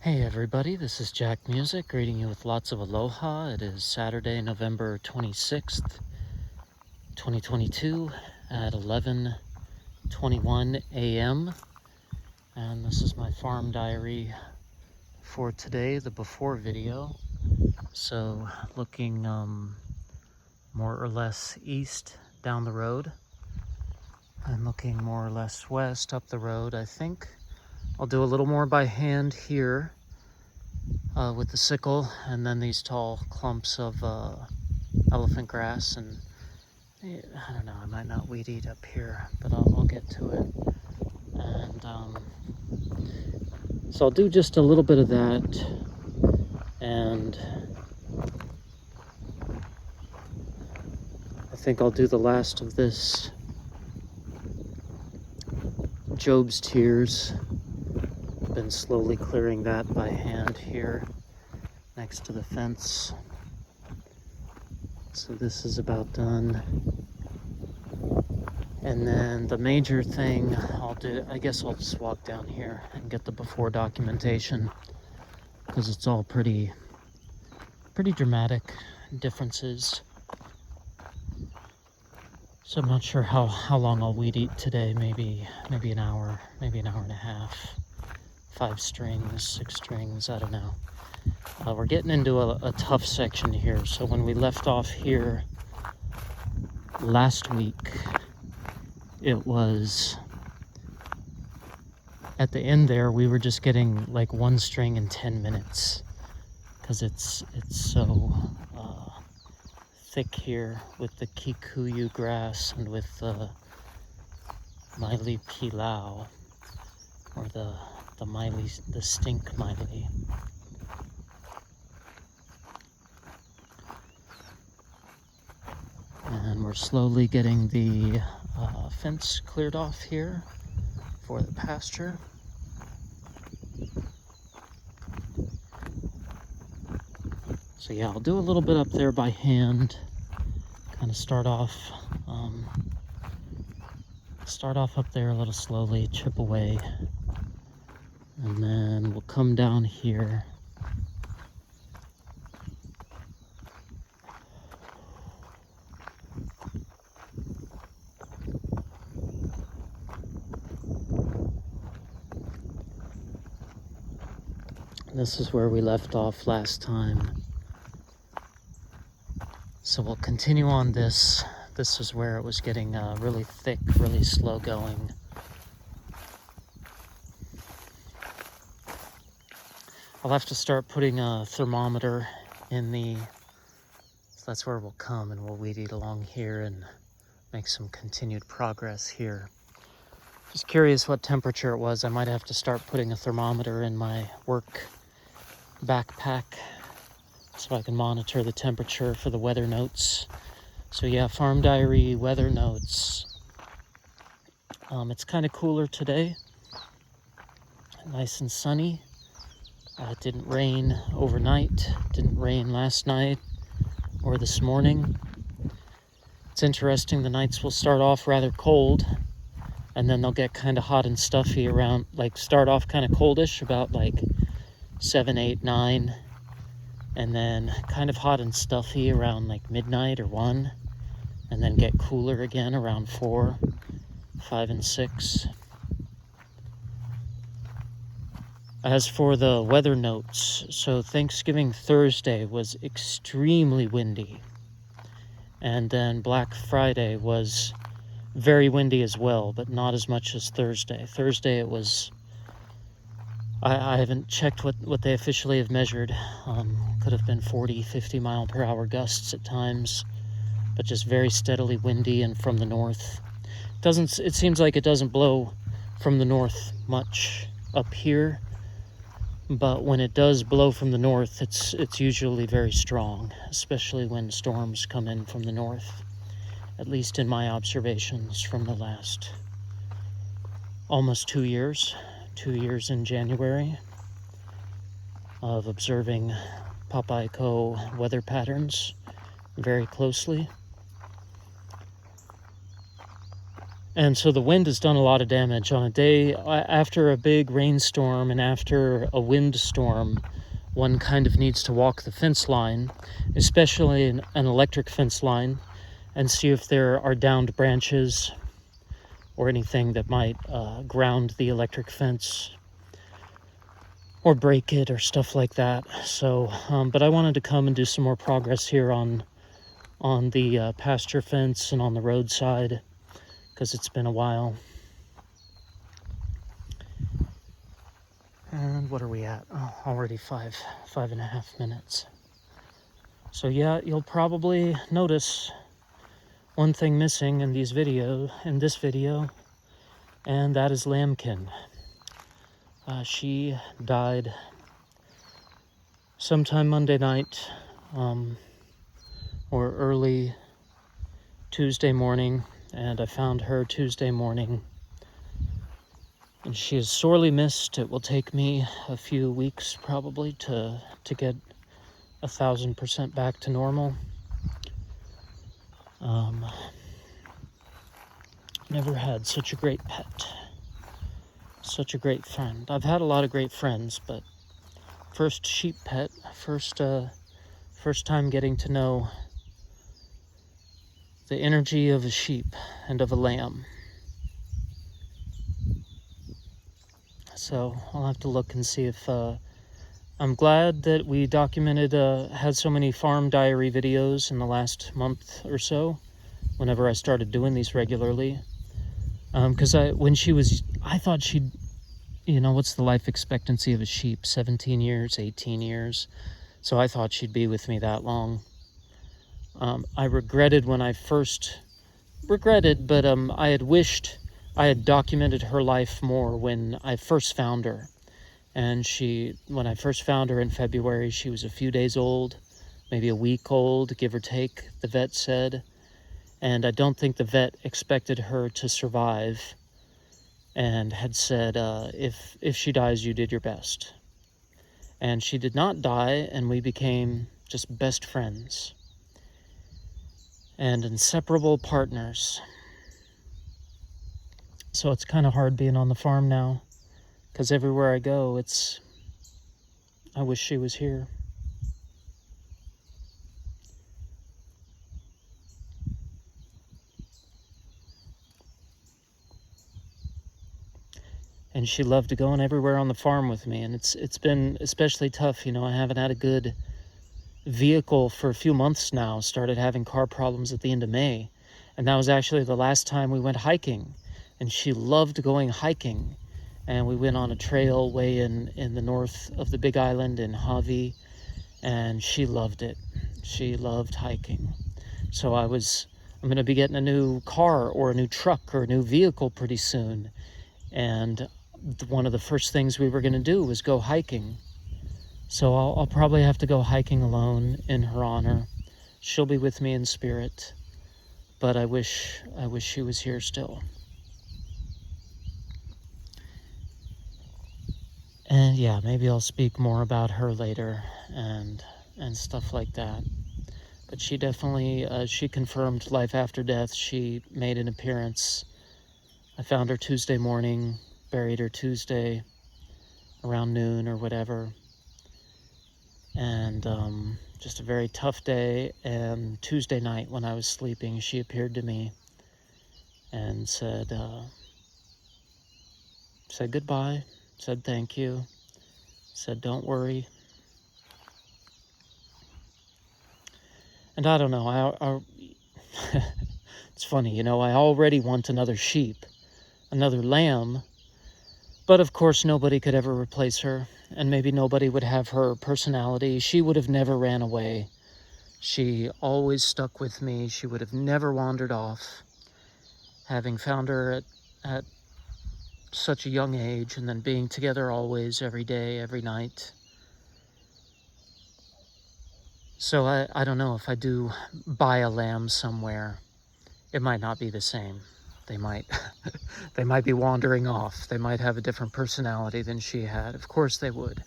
Hey everybody, this is Jack Music, greeting you with lots of aloha. It is Saturday, November 26th, 2022 at 11:21 a.m. And this is my farm diary for today, the before video. So looking more or less east down the road and looking more or less west up the road, I think. I'll do a little more by hand here. With the sickle, and then these tall clumps of elephant grass, and I don't know, I might not weed eat up here, but I'll get to it. And so I'll do just a little bit of that, and I think I'll do the last of this Job's Tears. Been slowly clearing that by hand here next to the fence. So this is about done. And then the major thing I'll do, I guess I'll just walk down here and get the before documentation, because it's all pretty dramatic differences. So I'm not sure how long I'll weed eat today. Maybe an hour, maybe an hour and a half. 5 strings, 6 strings, I don't know. We're getting into a tough section here. So when we left off here last week, it was at the end there, we were just getting like 1 string in 10 minutes because it's so thick here with the kikuyu grass and with the maili pilau, or the stink maili. And we're slowly getting the fence cleared off here for the pasture. So yeah, I'll do a little bit up there by hand, kind of start off up there a little slowly, chip away, and then we'll come down here. This is where we left off last time. So we'll continue on this. This is where it was getting really thick, really slow going. I'll have to start putting a thermometer in so that's where we'll come, and we'll weed eat along here and make some continued progress here. Just curious what temperature it was. I might have to start putting a thermometer in my work backpack so I can monitor the temperature for the weather notes. So yeah, farm diary weather notes. It's kind of cooler today, nice and sunny. It didn't rain overnight, didn't rain last night or this morning. It's interesting, the nights will start off rather cold, and then they'll get kind of hot and stuffy around, like start off kind of coldish about like 7, 8, 9, and then kind of hot and stuffy around like midnight or 1, and then get cooler again around 4, 5, and 6. As for the weather notes, so Thanksgiving Thursday was extremely windy, and then Black Friday was very windy as well, but not as much as Thursday. Thursday it was, I haven't checked what they officially have measured. Could have been 40, 50 mile per hour gusts at times, but just very steadily windy and from the north. It seems like it doesn't blow from the north much up here, but when it does blow from the north, it's usually very strong, especially when storms come in from the north, at least in my observations from the last almost 2 years in January of observing Papaikou weather patterns very closely. And so the wind has done a lot of damage. On a day after a big rainstorm and after a windstorm, one kind of needs to walk the fence line, especially an electric fence line, and see if there are downed branches or anything that might ground the electric fence or break it or stuff like that. So, but I wanted to come and do some more progress here on the pasture fence and on the roadside, because it's been a while. And what are we at? Oh, already 5.5 minutes. So yeah, you'll probably notice one thing missing in this video, and that is Lambkin. She died sometime Monday night, or early Tuesday morning, and I found her Tuesday morning. And she is sorely missed. It will take me a few weeks probably to get 1,000% back to normal. Never had such a great pet, such a great friend. I've had a lot of great friends, but first sheep pet, first time getting to know the energy of a sheep and of a lamb. So I'll have to look and see if I'm glad that we documented, had so many farm diary videos in the last month or so, whenever I started doing these regularly. Because I thought she'd, what's the life expectancy of a sheep? 17 years, 18 years. So I thought she'd be with me that long. I regretted, but I had wished I had documented her life more when I first found her. And when I first found her in February, she was a few days old, maybe a week old, give or take, the vet said. And I don't think the vet expected her to survive, and had said, if she dies, you did your best. And she did not die, and we became just best friends and inseparable partners. So it's kind of hard being on the farm now, because everywhere I go, I wish she was here. And she loved to go in everywhere on the farm with me, and it's been especially tough. I haven't had a good vehicle for a few months now. Started having car problems at the end of May, and that was actually the last time we went hiking. And she loved going hiking, and we went on a trail way in the north of the Big Island in Javi, and she loved it. She loved hiking. So I'm going to be getting a new car or a new truck or a new vehicle pretty soon, and one of the first things we were going to do was go hiking. So I'll probably have to go hiking alone in her honor. She'll be with me in spirit, but I wish she was here still. And yeah, maybe I'll speak more about her later and stuff like that. But she definitely, she confirmed life after death. She made an appearance. I found her Tuesday morning, buried her Tuesday around noon or whatever. And just a very tough day. And Tuesday night when I was sleeping, she appeared to me and said goodbye, said thank you, said don't worry. And I don't know, it's funny, I already want another sheep, another lamb, but of course nobody could ever replace her, and maybe nobody would have her personality. She would have never ran away. She always stuck with me. She would have never wandered off. Having found her at such a young age, and then being together always, every day, every night. So I don't know, if I do buy a lamb somewhere, it might not be the same. They might be wandering off. They might have a different personality than she had. Of course they would.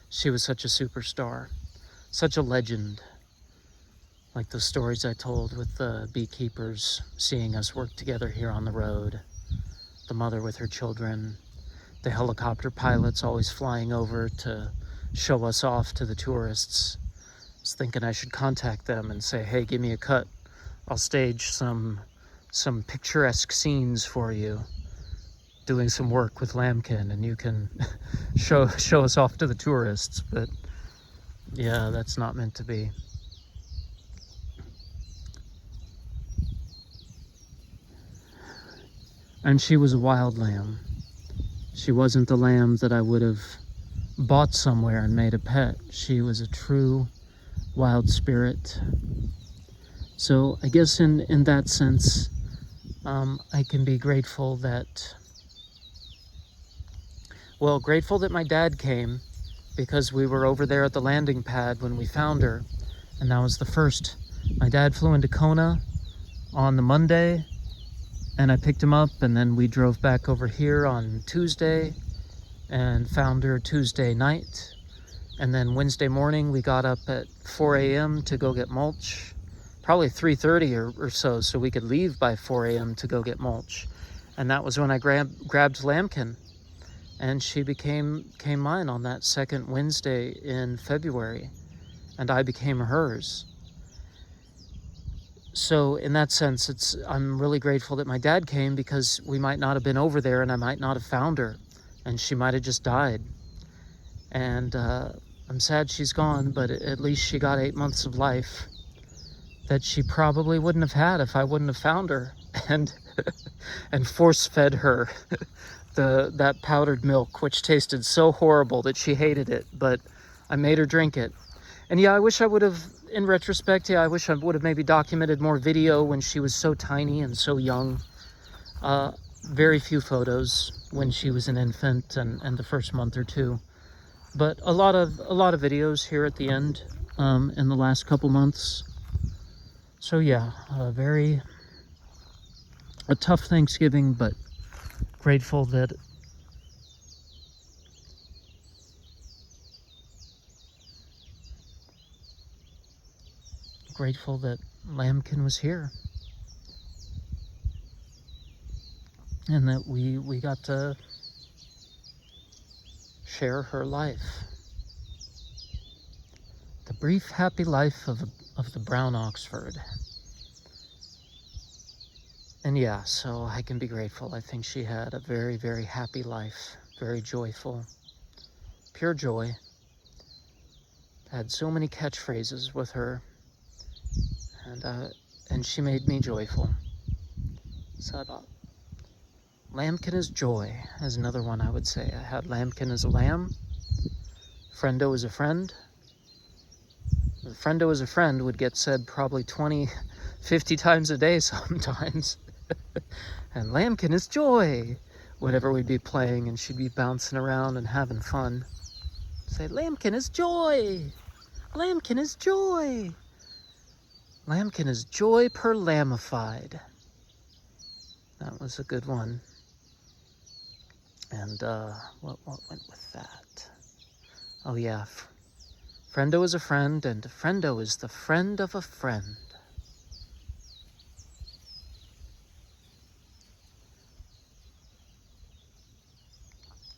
She was such a superstar, such a legend. Like those stories I told with the beekeepers, seeing us work together here on the road. the mother with her children, the helicopter pilots always flying over to show us off to the tourists. I was thinking I should contact them and say, hey, give me a cut. I'll stage some picturesque scenes for you, doing some work with Lambkin, and you can show us off to the tourists. But yeah, that's not meant to be. And she was a wild lamb. She wasn't the lamb that I would have bought somewhere and made a pet. She was a true wild spirit. So I guess in that sense, I can be grateful that, well, grateful that my dad came, because we were over there at the landing pad when we found her, and that was the first. My dad flew into Kona on the Monday, and I picked him up, and then we drove back over here on Tuesday and found her Tuesday night. And then Wednesday morning we got up at 4 a.m. to go get mulch, probably 3:30 or so we could leave by 4 a.m. to go get mulch. And that was when I grabbed Lambkin, and she became mine on that second Wednesday in February, and I became hers. So in that sense, I'm really grateful that my dad came, because we might not have been over there and I might not have found her, and she might have just died. And I'm sad she's gone, but at least she got 8 months of life that she probably wouldn't have had if I wouldn't have found her and force-fed her that powdered milk, which tasted so horrible that she hated it, but I made her drink it. And yeah, I wish I would have, in retrospect, I wish I would have maybe documented more video when she was so tiny and so young. Very few photos when she was an infant and the first month or two. But a lot of videos here at the end in the last couple months. So yeah, a tough Thanksgiving, but grateful that Lambkin was here, and that we got to share her life, the brief happy life of the brown Oxford. And yeah, so I can be grateful. I think she had a very, very happy life, very joyful, pure joy. Had so many catchphrases with her, and she made me joyful. So I thought, Lambkin is joy is another one I would say. I had Lambkin as a lamb, friendo as a friend. The friendo as a friend would get said probably 20, 50 times a day sometimes. And Lambkin is joy, whenever we'd be playing and she'd be bouncing around and having fun. Say, Lambkin is joy! Lambkin is joy! Lambkin is joy per lambified. That was a good one. And what went with that? Oh yeah, friendo is a friend, and friendo is the friend of a friend.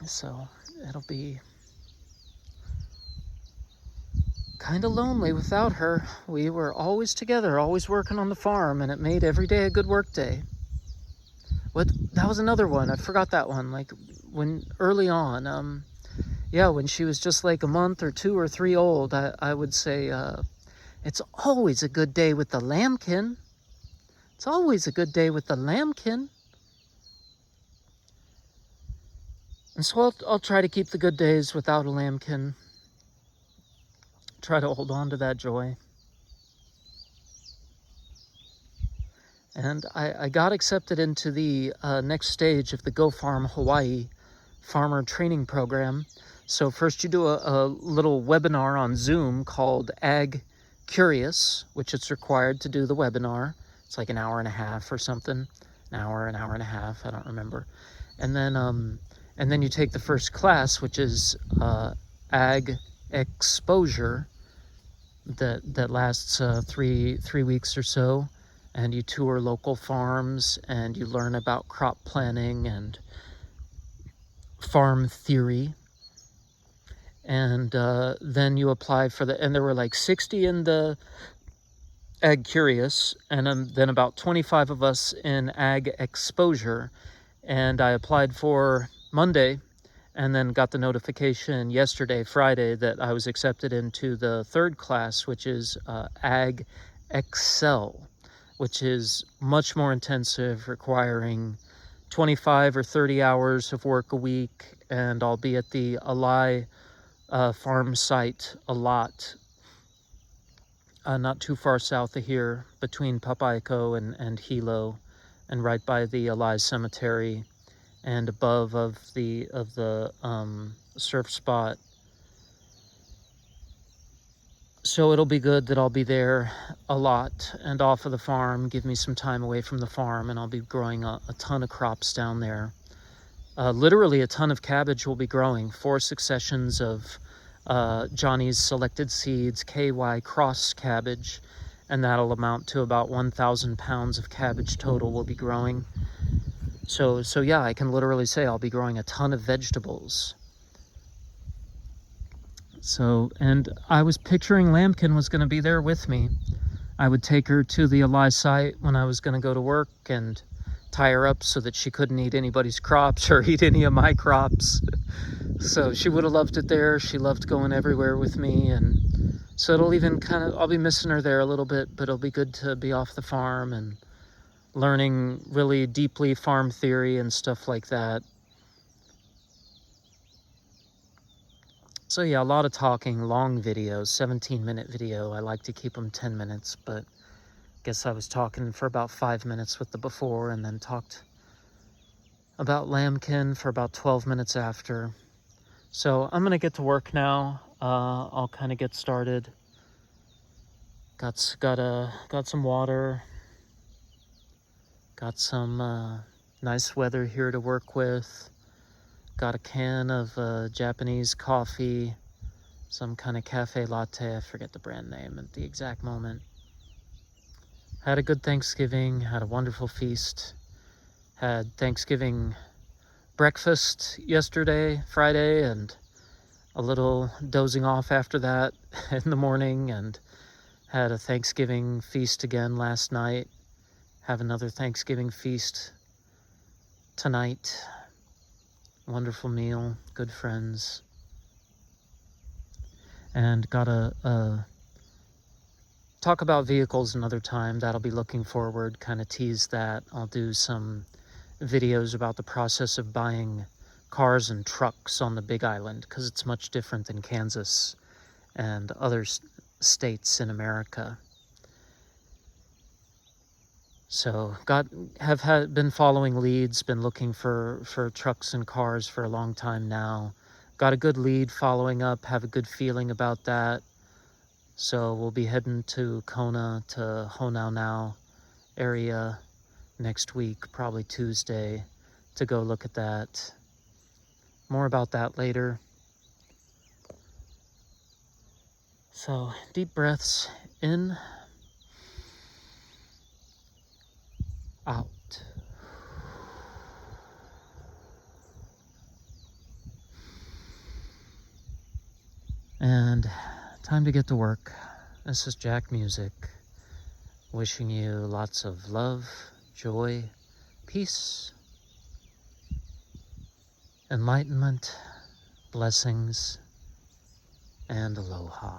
So it'll be kind of lonely without her. We were always together, always working on the farm, and it made every day a good work day. That was another one. I forgot that one. Like when early on, yeah, when she was just like a month or 2 or 3 old, I would say, it's always a good day with the Lambkin. It's always a good day with the Lambkin. And so I'll try to keep the good days without a Lambkin. Try to hold on to that joy. And I got accepted into the next stage of the Go Farm Hawaii farmer training program. So first you do a little webinar on Zoom called Ag Curious, which it's required to do the webinar. It's like an hour and a half or something. An hour and a half, I don't remember. And then you take the first class, which is Ag Exposure, that lasts 3 weeks or so. and you tour local farms, and you learn about crop planning and farm theory. And then you apply for and there were like 60 in the Ag Curious, and then about 25 of us in Ag Exposure. And I applied for Monday, and then got the notification yesterday, Friday, that I was accepted into the third class, which is Ag Excel, which is much more intensive, requiring 25 or 30 hours of work a week. And I'll be at the Alai farm site a lot, not too far south of here, between Papaikou and Hilo, and right by the Alai Cemetery, and above of the surf spot. So it'll be good that I'll be there a lot and off of the farm, give me some time away from the farm, and I'll be growing a ton of crops down there. Literally a ton of cabbage will be growing, 4 successions of Johnny's Selected Seeds KY cross cabbage, and that'll amount to about 1,000 pounds of cabbage total will be growing. So yeah, I can literally say I'll be growing a ton of vegetables. So, and I was picturing Lambkin was going to be there with me. I would take her to the Alai site when I was going to go to work and tie her up so that she couldn't eat anybody's crops or eat any of my crops. So she would have loved it there. She loved going everywhere with me. And so it'll even I'll be missing her there a little bit, but it'll be good to be off the farm and learning really deeply farm theory and stuff like that. So yeah, a lot of talking, long videos, 17-minute video. I like to keep them 10 minutes, but guess I was talking for about 5 minutes with the before, and then talked about Lambkin for about 12 minutes after. So I'm gonna get to work now. I'll kind of get started. Got some water. Got some nice weather here to work with. Got a can of Japanese coffee, some kind of cafe latte. I forget the brand name at the exact moment. Had a good Thanksgiving. Had a wonderful feast. Had Thanksgiving breakfast yesterday, Friday, and a little dozing off after that in the morning, and had a Thanksgiving feast again last night. Have another Thanksgiving feast tonight. Wonderful meal, good friends. And got a talk about vehicles another time. That'll be looking forward, kind of tease that. I'll do some videos about the process of buying cars and trucks on the Big Island, because it's much different than Kansas and other states in America. So been following leads, been looking for trucks and cars for a long time now. Got a good lead following up, have a good feeling about that. So we'll be heading to Kona, to Honau area next week, probably Tuesday, to go look at that. More about that later. So deep breaths in, out. And time to get to work. This is Jack Music, wishing you lots of love, joy, peace, enlightenment, blessings, and aloha.